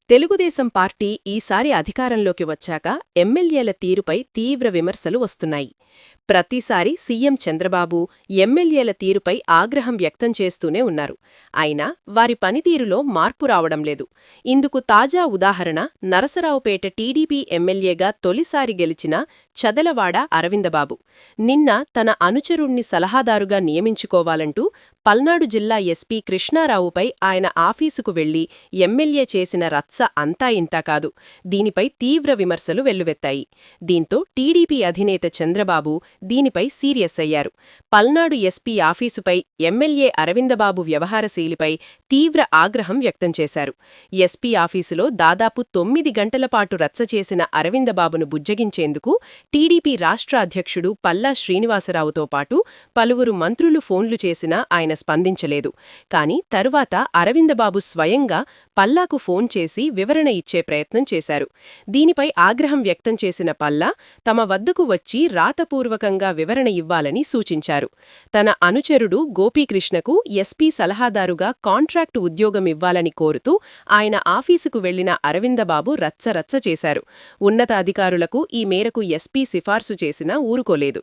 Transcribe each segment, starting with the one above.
Telugu Desam party ఈసారి అధికారంలోకి వచ్చాక ఎమ్మెల్యేల తీరుపై తీవ్ర విమర్శలు వస్తున్నాయి. ప్రతిసారి సీఎం చంద్రబాబు ఎమ్మెల్యేల తీరుపై ఆగ్రహం వ్యక్తం చేస్తూనే ఉన్నారు. అయినా వారి పనితీరులో మార్పు రావడం లేదు. ఇందుకు తాజా ఉదాహరణ నరసరావుపేట టీడీపీ ఎమ్మెల్యేగా తొలిసారి గెలిచిన చదలవాడ అరవిందబాబు. నిన్న తన అనుచరుణ్ణి సలహాదారుగా నియమించుకోవాలంటూ పల్నాడు జిల్లా ఎస్పీ కృష్ణారావుపై ఆయన ఆఫీసుకు వెళ్లి ఎమ్మెల్యే చేసిన రచ్చ అంతా ఇంతా కాదు. దీనిపై తీవ్ర విమర్శలు వెల్లువెత్తాయి. దీంతో టీడీపీ అధినేత చంద్రబాబు దీనిపై సీరియస్ అయ్యారు. పల్నాడు ఎస్పీ ఆఫీసుపై ఎమ్మెల్యే అరవిందబాబు వ్యవహారశైలిపై తీవ్ర ఆగ్రహం వ్యక్తం చేశారు. ఎస్పీ ఆఫీసులో దాదాపు 9 గంటలపాటు రచ్చ చేసిన అరవిందబాబును బుజ్జగించేందుకు టీడీపీ రాష్ట్ర అధ్యక్షుడు పల్లా శ్రీనివాసరావుతో పాటు పలువురు మంత్రులు ఫోన్లు చేసినా ఆయన స్పందించలేదు. కాని తరువాత అరవిందబాబు స్వయంగా పల్లాకు ఫోన్ చేసి వివరణ ఇచ్చే ప్రయత్నం చేశారు. దీనిపై ఆగ్రహం వ్యక్తం చేసిన పల్లా తమ వద్దకు వచ్చి రాతపూర్వకంగా వివరణ ఇవ్వాలని సూచించారు. తన అనుచరుడు గోపీకృష్ణకు ఎస్పీ సలహాదారుగా కాంట్రాక్టు ఉద్యోగం ఇవ్వాలని కోరుతూ ఆయన ఆఫీసుకు వెళ్లిన అరవిందబాబు రచ్చరచ్చ చేశారు. ఉన్నతాధికారులకు ఈ మేరకు ఎస్పీ సిఫార్సు చేసినా ఊరుకోలేదు.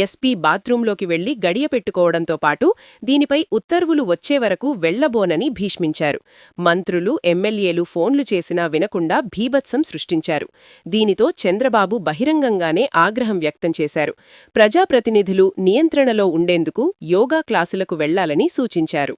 ఎస్పీ బాత్రూంలోకి వెళ్లి గడియ పెట్టుకోవడంతో పాటు దీనిపై ఉత్తర్వులు వచ్చే వరకు వెళ్లబోనని భీష్మించారు. మంత్రులు, ఎమ్మెల్యేలు ఫోన్లు చేసినా వినకుండా భీభత్సం సృష్టించారు. దీనితో చంద్రబాబు బహిరంగంగానే ఆగ్రహం వ్యక్తం చేశారు. ప్రజాప్రతినిధులు నియంత్రణలో ఉండేందుకు యోగా క్లాసులకు వెళ్లాలని సూచించారు.